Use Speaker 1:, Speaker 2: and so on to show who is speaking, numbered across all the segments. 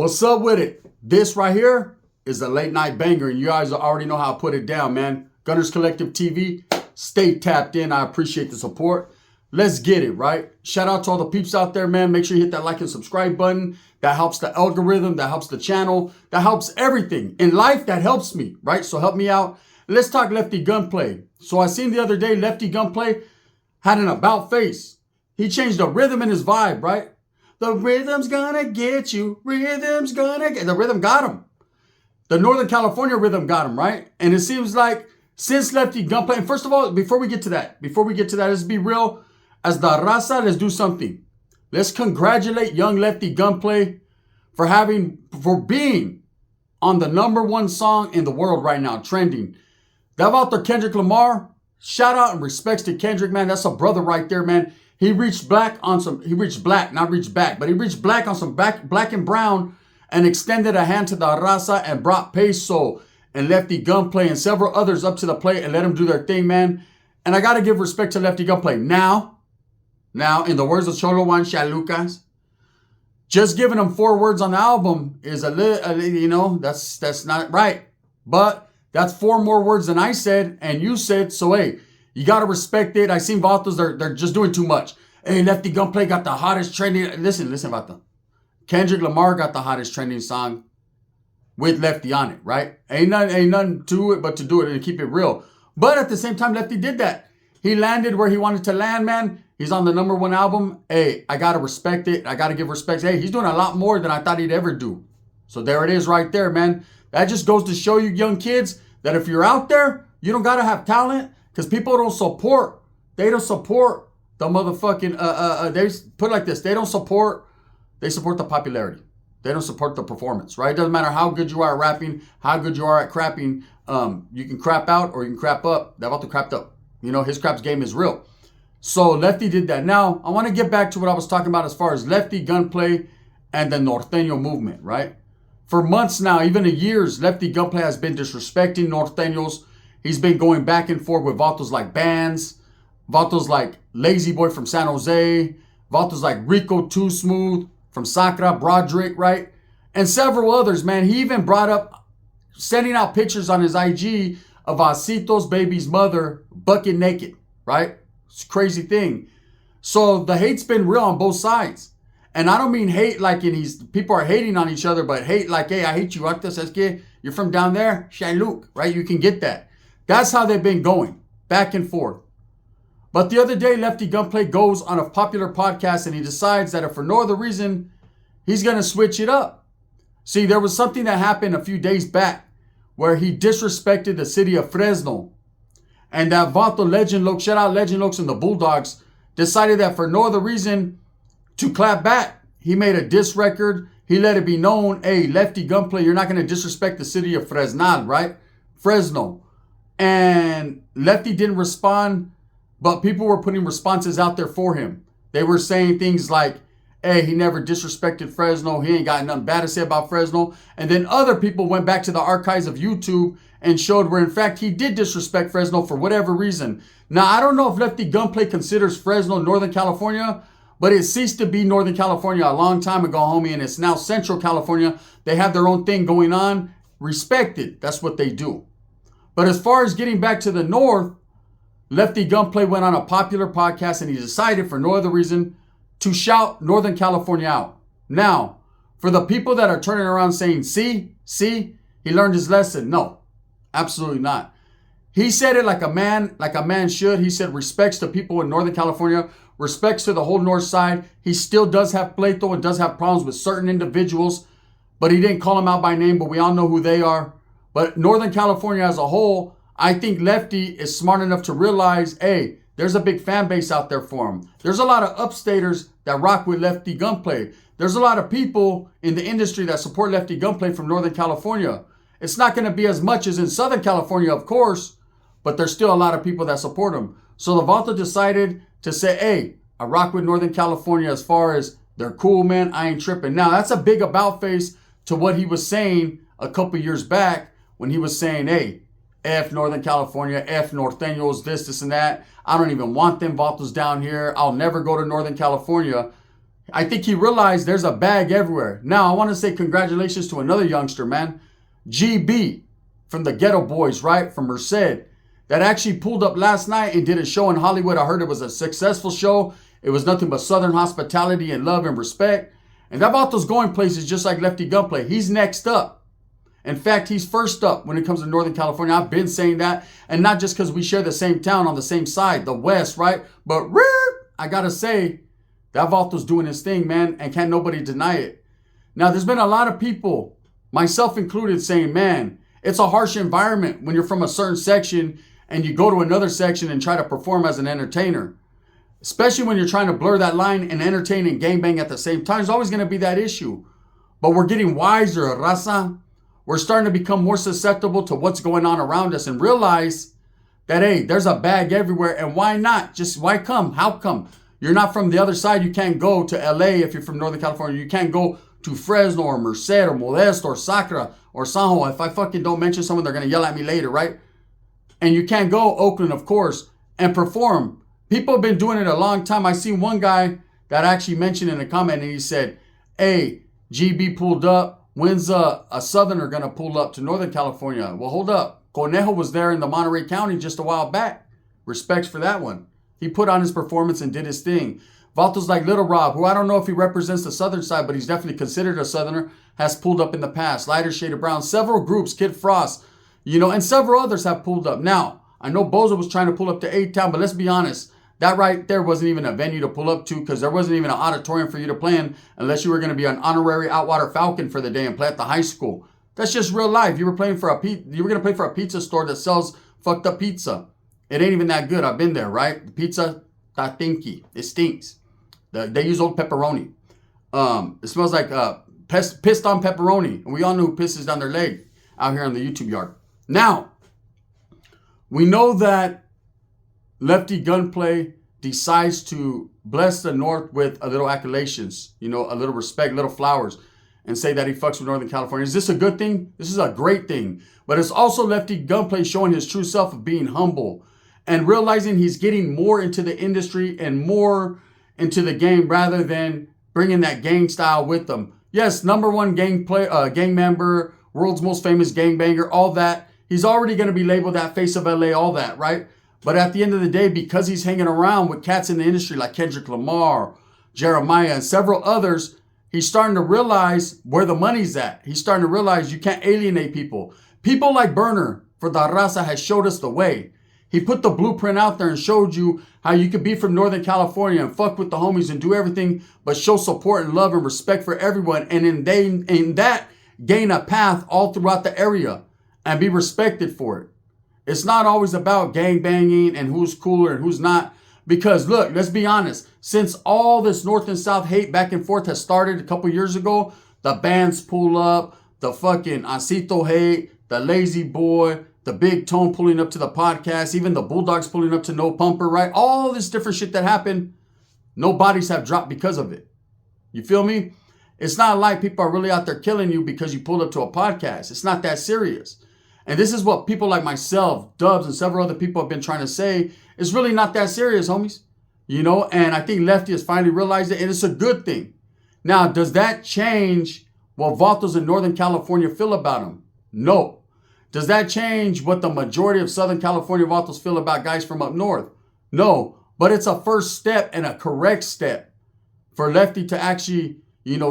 Speaker 1: What's up with it? This right here is a late night banger, and you guys already know how to put it down, man. Gunners Collective TV, stay tapped in. I appreciate the support. Let's get it, right? Shout out to all the peeps out there, man. Make sure you hit that like and subscribe button. That helps the algorithm. That helps the channel. That helps everything. In life, that helps me, right? So help me out. Let's talk Lefty Gunplay. So I seen the other day, Lefty Gunplay had an about face. He changed the rhythm in his vibe, right? The rhythm's gonna get you. Rhythm's gonna get... The rhythm got him. The Northern California rhythm got him, right? And it seems like since Lefty Gunplay... And first of all, before we get to that, let's be real. As the raza, let's do something. Let's congratulate young Lefty Gunplay for being on the #1 song in the world right now, trending. That about the Kendrick Lamar. Shout out and respects to Kendrick, man. That's a brother right there, man. He reached black, not reached back, but he reached black on some black and brown and extended a hand to the raza and brought Peso and Lefty Gunplay and several others up to the plate and let them do their thing, man. And I got to give respect to Lefty Gunplay. Now, in the words of Cholo Juan Chalucas, just giving them 4 words on the album is a little, that's not right. But that's 4 more words than I said and you said. So, hey, you got to respect it. I seen Vatos, they're just doing too much. Hey, Lefty Gunplay got the hottest trending. Listen, Vato. Kendrick Lamar got the hottest trending song with Lefty on it, right? Ain't nothing to it but to do it and keep it real. But at the same time, Lefty did that. He landed where he wanted to land, man. He's on the #1 album. Hey, I got to respect it. I got to give respect. Hey, he's doing a lot more than I thought he'd ever do. So there it is right there, man. That just goes to show you young kids that if you're out there, you don't got to have talent because people don't support. They don't support the motherfucking, they put it like this. They support the popularity. They don't support the performance, right? It doesn't matter how good you are at rapping, how good you are at crapping. You can crap out or you can crap up. That about to crapped up. You know, his craps game is real. So Lefty did that. Now, I want to get back to what I was talking about as far as Lefty Gunplay and the Norteño movement, right? For months now, even years, Lefty Gunplay has been disrespecting Norteños. He's been going back and forth with vatos like Bands, vatos like Lazy Boy from San Jose, vatos like Rico Too Smooth from Sacra, Broderick, right? And several others, man. He even brought up sending out pictures on his IG of Asito's baby's mother bucket naked, right? It's a crazy thing. So the hate's been real on both sides. And I don't mean hate like people are hating on each other, but hate like, hey, I hate you. You're from down there, Shaluk, right? You can get that. That's how they've been going, back and forth. But the other day, Lefty Gunplay goes on a popular podcast and he decides that if for no other reason, he's going to switch it up. See, there was something that happened a few days back where he disrespected the city of Fresno. And that Vato Legend Lokes, shout out Legend Lokes and the Bulldogs, decided that for no other reason to clap back. He made a diss record. He let it be known, hey, Lefty Gunplay, you're not going to disrespect the city of Fresno, right? Fresno. And Lefty didn't respond, but people were putting responses out there for him. They were saying things like, hey, he never disrespected Fresno. He ain't got nothing bad to say about Fresno. And then other people went back to the archives of YouTube and showed where, in fact, he did disrespect Fresno for whatever reason. Now, I don't know if Lefty Gunplay considers Fresno Northern California, but it ceased to be Northern California a long time ago, homie, and it's now Central California. They have their own thing going on. Respect it. That's what they do. But as far as getting back to the North, Lefty Gunplay went on a popular podcast and he decided for no other reason to shout Northern California out. Now, for the people that are turning around saying, see, he learned his lesson. No, absolutely not. He said it like a man should. He said respects to people in Northern California, respects to the whole North Side. He still does have pleito and does have problems with certain individuals, but he didn't call them out by name, but we all know who they are. But Northern California as a whole, I think Lefty is smart enough to realize, hey, there's a big fan base out there for him. There's a lot of upstaters that rock with Lefty Gunplay. There's a lot of people in the industry that support Lefty Gunplay from Northern California. It's not going to be as much as in Southern California, of course, but there's still a lot of people that support him. So the Vato decided to say, hey, I rock with Northern California as far as they're cool, man. I ain't tripping. Now, that's a big about face to what he was saying a couple years back when he was saying, hey, F Northern California, F Norteños, this and that. I don't even want them Vatos down here. I'll never go to Northern California. I think he realized there's a bag everywhere. Now, I want to say congratulations to another youngster, man. GB from the Ghetto Boys, right? From Merced. That actually pulled up last night and did a show in Hollywood. I heard it was a successful show. It was nothing but Southern hospitality and love and respect. And that Vatos going places just like Lefty Gunplay. He's next up. In fact, he's first up when it comes to Northern California. I've been saying that. And not just because we share the same town on the same side, the West, right? But I got to say, that Vatos doing his thing, man. And can't nobody deny it. Now, there's been a lot of people, myself included, saying, man, it's a harsh environment when you're from a certain section and you go to another section and try to perform as an entertainer. Especially when you're trying to blur that line and entertain and gangbang at the same time. There's always going to be that issue. But we're getting wiser, raza. We're starting to become more susceptible to what's going on around us and realize that, hey, there's a bag everywhere. And why not? Just why come? How come? You're not from the other side. You can't go to LA if you're from Northern California. You can't go to Fresno or Merced or Modesto or Sacra or San Juan. If I fucking don't mention someone, they're going to yell at me later, right? And you can't go Oakland, of course, and perform. People have been doing it a long time. I seen one guy that actually mentioned in a comment and he said, hey, GB pulled up. When's a Southerner going to pull up to Northern California? Well, hold up. Conejo was there in the Monterey County just a while back. Respects for that one. He put on his performance and did his thing. Vatos like Little Rob, who I don't know if he represents the Southern side, but he's definitely considered a Southerner, has pulled up in the past. Lighter Shade of Brown. Several groups, Kid Frost, and several others have pulled up. Now, I know Bozo was trying to pull up to A-Town, but let's be honest. That right there wasn't even a venue to pull up to because there wasn't even an auditorium for you to play in unless you were going to be an honorary Outwater Falcon for the day and play at the high school. That's just real life. You were going to play for a pizza store that sells fucked up pizza. It ain't even that good. I've been there, right? The pizza, that stinky. It stinks. They use old pepperoni. It smells like pissed on pepperoni. And we all know who pisses down their leg out here in the YouTube yard. Now, we know that Lefty Gunplay decides to bless the North with a little accolations, a little respect, little flowers, and say that he fucks with Northern California. Is this a good thing? This is a great thing. But it's also Lefty Gunplay showing his true self of being humble and realizing he's getting more into the industry and more into the game rather than bringing that gang style with them. Yes, #1 gang member, world's most famous gangbanger, all that. He's already going to be labeled that face of LA, all that, right? But at the end of the day, because he's hanging around with cats in the industry like Kendrick Lamar, Jeremiah, and several others, he's starting to realize where the money's at. He's starting to realize you can't alienate people. People like Burner for the Raza has showed us the way. He put the blueprint out there and showed you how you could be from Northern California and fuck with the homies and do everything but show support and love and respect for everyone. And in that, gain a path all throughout the area and be respected for it. It's not always about gang banging and who's cooler and who's not. Because look, let's be honest. Since all this North and South hate back and forth has started a couple years ago, the bands pull up, the fucking Ancito hate, the Lazy Boy, the Big Tone pulling up to the podcast, even the Bulldogs pulling up to No Pumper, right? All this different shit that happened, no bodies have dropped because of it. You feel me? It's not like people are really out there killing you because you pulled up to a podcast. It's not that serious. And this is what people like myself, Dubs, and several other people have been trying to say. It's really not that serious, homies. And I think Lefty has finally realized it, and it's a good thing. Now, does that change what Vatos in Northern California feel about him? No. Does that change what the majority of Southern California Vatos feel about guys from up north? No. But it's a first step and a correct step for Lefty to actually,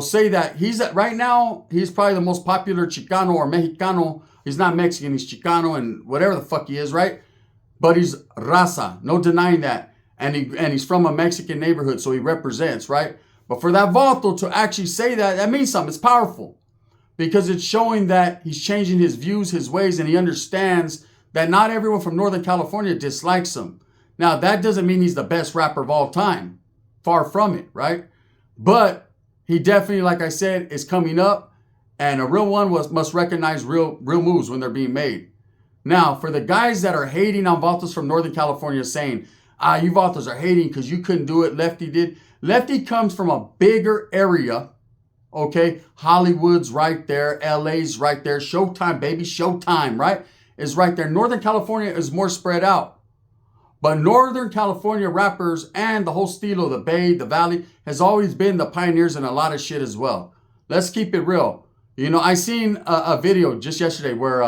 Speaker 1: say that right now, he's probably the most popular Chicano or Mexicano. He's not Mexican, he's Chicano and whatever the fuck he is, right? But he's raza, no denying that. And he's from a Mexican neighborhood, so he represents, right? But for that Vato to actually say that means something. It's powerful. Because it's showing that he's changing his views, his ways, and he understands that not everyone from Northern California dislikes him. Now, that doesn't mean he's the best rapper of all time. Far from it, right? But he definitely, like I said, is coming up. And a real one must recognize real moves when they're being made. Now, for the guys that are hating on Vatos from Northern California saying, you Vatos are hating because you couldn't do it, Lefty did. Lefty comes from a bigger area, okay? Hollywood's right there. LA's right there. Showtime, baby, Showtime, right? Is right there. Northern California is more spread out. But Northern California rappers and the whole stilo, the Bay, the Valley, has always been the pioneers in a lot of shit as well. Let's keep it real. You know, I seen a video just yesterday where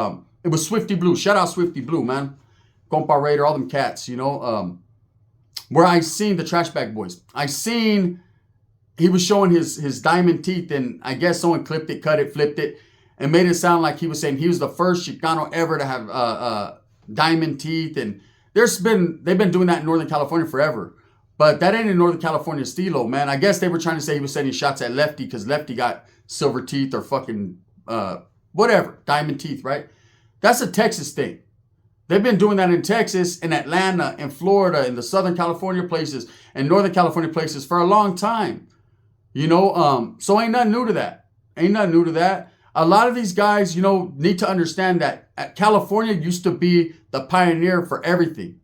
Speaker 1: it was Swifty Blue. Shout out Swifty Blue, man. Compa Raider, all them cats, you know. Where I seen the Trash Bag Boys. I seen he was showing his diamond teeth, and I guess someone clipped it, cut it, flipped it, and made it sound like he was saying he was the first Chicano ever to have diamond teeth. And they've been doing that in Northern California forever. But that ain't in Northern California stilo, man. I guess they were trying to say he was sending shots at Lefty because Lefty got silver teeth or fucking whatever, diamond teeth, right? That's a Texas thing. They've been doing that in Texas, in Atlanta, in Florida, in the Southern California places, and Northern California places for a long time. You know, so ain't nothing new to that. Ain't nothing new to that. A lot of these guys, you know, need to understand that California used to be the pioneer for everything.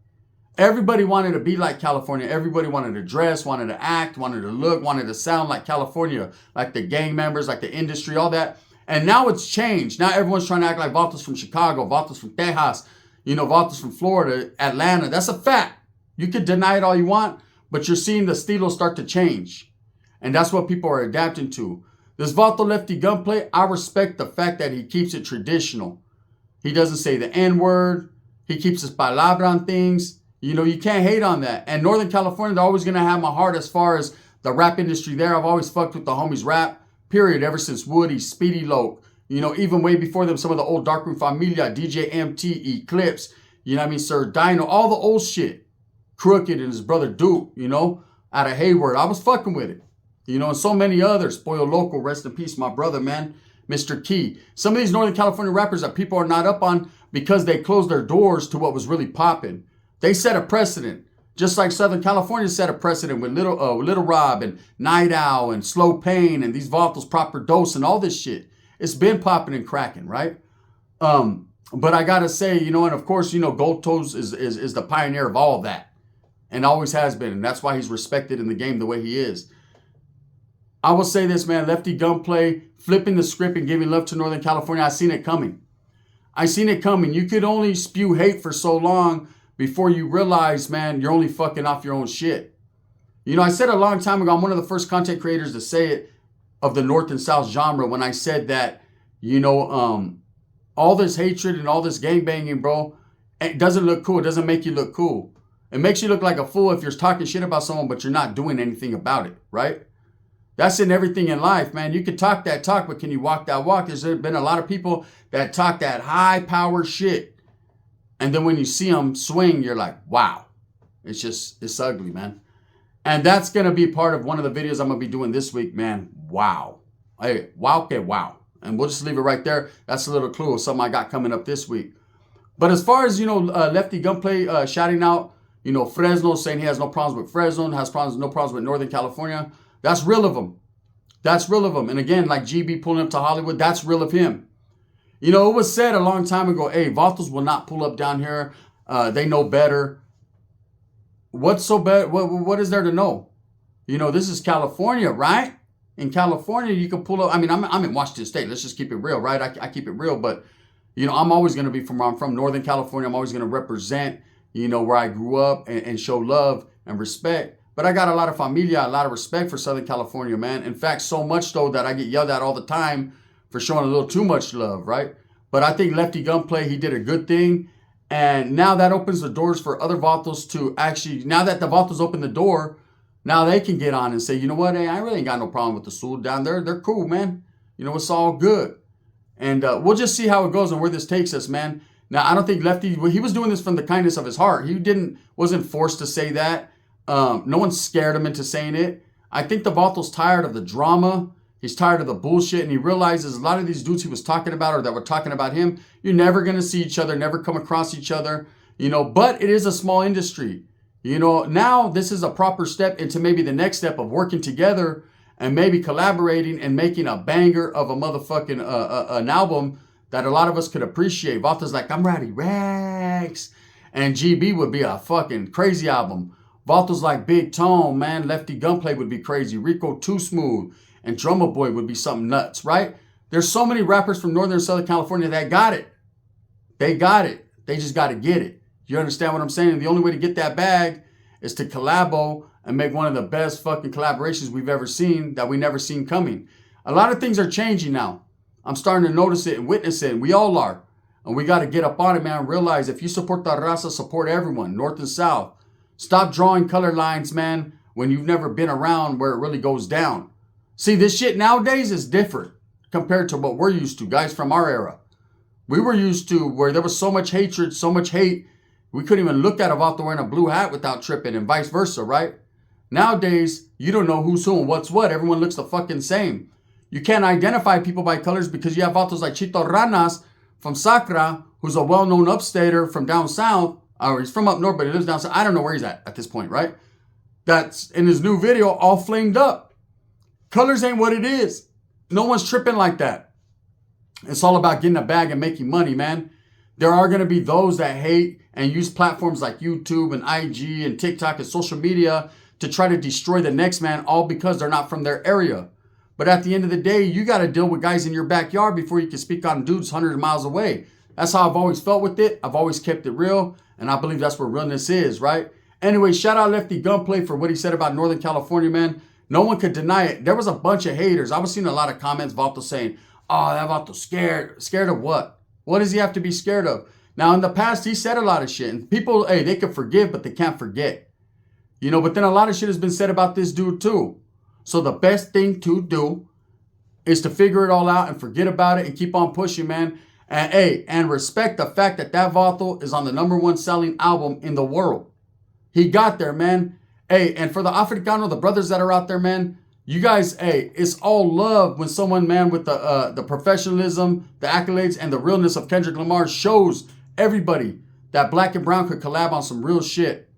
Speaker 1: Everybody wanted to be like California. Everybody wanted to dress, wanted to act, wanted to look, wanted to sound like California, like the gang members, like the industry, all that. And now it's changed. Now everyone's trying to act like Vatos from Chicago, Vatos from Texas, you know, Vatos from Florida, Atlanta. That's a fact. You could deny it all you want, but you're seeing the stilo start to change. And that's what people are adapting to. This Vato Lefty Gunplay, I respect the fact that he keeps it traditional. He doesn't say the N-word. He keeps his palabra on things. You know, you can't hate on that. And Northern California, they're always going to have my heart as far as the rap industry there. I've always fucked with the homies rap, period, ever since Woody, Speedy Loke, you know, even way before them, some of the old Darkroom Familia, DJ MT, Eclipse, you know what I mean, Sir Dino, all the old shit. Crooked and his brother Duke, you know, out of Hayward. I was fucking with it. You know, and so many others. Pollo Loco, rest in peace, my brother, man. Mr. Key. Some of these Northern California rappers that people are not up on because they closed their doors to what was really popping. They set a precedent. Just like Southern California set a precedent with Little Rob and Night Owl and Slow Pain and these Vatos, Proper Dose and all this shit. It's been popping and cracking, right? But I gotta say, you know, and of course, you know, Gold Toes is the pioneer of all of that. And always has been. And that's why he's respected in the game the way he is. I will say this, man. Lefty Gunplay, flipping the script and giving love to Northern California. I seen it coming. I seen it coming. You could only spew hate for so long before you realize, man, you're only fucking off your own shit. You know, I said a long time ago, I'm one of the first content creators to say it of the North and South genre when I said that, you know, all this hatred and all this gangbanging, bro, it doesn't look cool. It doesn't make you look cool. It makes you look like a fool if you're talking shit about someone, but you're not doing anything about it, right? That's in everything in life, man. You can talk that talk, but can you walk that walk? There's been a lot of people that talk that high power shit. And then when you see them swing, you're like, wow. It's ugly, man. And that's going to be part of one of the videos I'm going to be doing this week, man. Wow. Hey, wow, okay, wow. And we'll just leave it right there. That's a little clue of something I got coming up this week. But as far as, you know, Lefty Gunplay shouting out, you know, Fresno, saying he has no problems with Fresno, no problems with Northern California. That's real of him. That's real of him. And again, like GB pulling up to Hollywood, that's real of him. You know, it was said a long time ago, hey, Vatos will not pull up down here. They know better. What's so bad? What is there to know? You know, this is California, right? In California, you can pull up. I mean, I'm in Washington State. Let's just keep it real, right? I keep it real. But, you know, I'm always going to be from where I'm from, Northern California. I'm always going to represent, you know, where I grew up and show love and respect. But I got a lot of familia, a lot of respect for Southern California, man. In fact, so much so that I get yelled at all the time for showing a little too much love, right? But I think Lefty Gunplay, he did a good thing. And now that opens the doors for other Vatos to actually, now that the Vatos open the door, now they can get on and say, you know what, hey, I really ain't got no problem with the Sul down there. They're cool, man. You know, it's all good. And we'll just see how it goes and where this takes us, man. Now, I don't think Lefty, he was doing this from the kindness of his heart. He wasn't forced to say that. No one scared him into saying it. I think the Vato's tired of the drama. He's tired of the bullshit, and he realizes a lot of these dudes he was talking about or that were talking about him, you're never going to see each other, never come across each other, you know, but it is a small industry. You know, now this is a proper step into maybe the next step of working together and maybe collaborating and making a banger of a motherfucking an album that a lot of us could appreciate. Vato's like, I'm ready, Rex. And GB would be a fucking crazy album. Vato's like Big Tone, man. Lefty Gunplay would be crazy. Rico Too Smooth and Drummer Boy would be something nuts, right? There's so many rappers from Northern and Southern California that got it. They got it. They just got to get it. You understand what I'm saying? The only way to get that bag is to collabo and make one of the best fucking collaborations we've ever seen that we never seen coming. A lot of things are changing now. I'm starting to notice it and witness it, and we all are. And we got to get up on it, man. Realize if you support the raza, support everyone, north and south. Stop drawing color lines, man, when you've never been around where it really goes down. See, this shit nowadays is different compared to what we're used to, guys from our era. We were used to where there was so much hatred, so much hate, we couldn't even look at a vato wearing a blue hat without tripping, and vice versa, right? Nowadays, you don't know who's who and what's what. Everyone looks the fucking same. You can't identify people by colors because you have vatos like Chito Ranas from Sacra, who's a well-known upstater from down south, or he's from up north, but he lives down south. I don't know where he's at this point, right? That's in his new video, all flamed up. Colors ain't what it is. No one's tripping like that. It's all about getting a bag and making money, man. There are going to be those that hate and use platforms like YouTube and IG and TikTok and social media to try to destroy the next man, all because they're not from their area. But at the end of the day, you got to deal with guys in your backyard before you can speak on dudes hundreds of miles away. That's how I've always felt with it. I've always kept it real, and I believe that's what realness is, right? Anyway, shout out Lefty Gunplay for what he said about Northern California, man. No one could deny it. There was a bunch of haters. I was seeing a lot of comments, Vato saying, oh, that Vato's scared. Scared of what? What does he have to be scared of? Now, in the past, he said a lot of shit. And people, hey, they can forgive, but they can't forget. You know, but then a lot of shit has been said about this dude, too. So the best thing to do is to figure it all out and forget about it and keep on pushing, man. And, hey, and respect the fact that that Vato is on the #1 selling album in the world. He got there, man. Hey, and for the Africano, the brothers that are out there, man, you guys, hey, it's all love when someone, man, with the professionalism, the accolades, and the realness of Kendrick Lamar shows everybody that Black and Brown could collab on some real shit.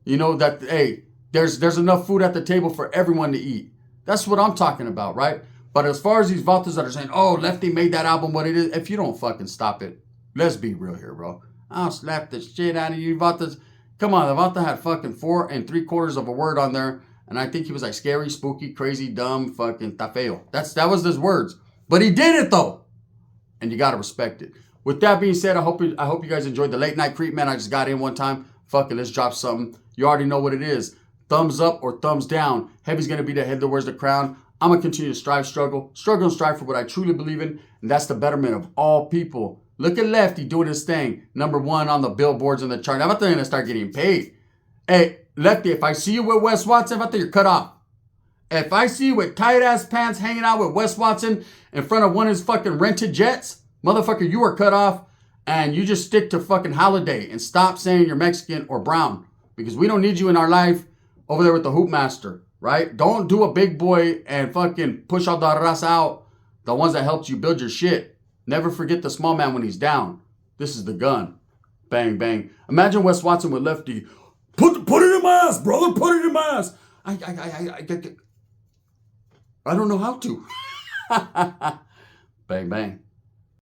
Speaker 1: You know, that, hey, there's enough food at the table for everyone to eat. That's what I'm talking about, right? But as far as these Vatos that are saying, oh, Lefty made that album what it is, if you don't fucking stop it, let's be real here, bro. I'll slap the shit out of you Vatos. Come on, the Vato had fucking 4 3/4 of a word on there. And I think he was like scary, spooky, crazy, dumb, fucking tafeo. That was his words. But he did it though. And you gotta respect it. With that being said, I hope you guys enjoyed the late night creep, man. I just got in one time. Fuck it, let's drop something. You already know what it is. Thumbs up or thumbs down. Heavy's gonna be the head that wears the crown. I'm gonna continue to struggle and strive for what I truly believe in, and that's the betterment of all people. Look at Lefty doing his thing. #1 on the billboards and the chart. I'm about to start getting paid. Hey, Lefty, if I see you with Wes Watson, I think you're cut off. If I see you with tight-ass pants hanging out with Wes Watson in front of one of his fucking rented jets, motherfucker, you are cut off, and you just stick to fucking Holiday and stop saying you're Mexican or brown, because we don't need you in our life over there with the hoop master, right? Don't do a big boy and fucking push all the raza out, the ones that helped you build your shit. Never forget the small man when he's down. This is the gun. Bang, bang. Imagine Wes Watson with Lefty. Put it in my ass, brother. Put it in my ass. I don't know how to. Bang, bang.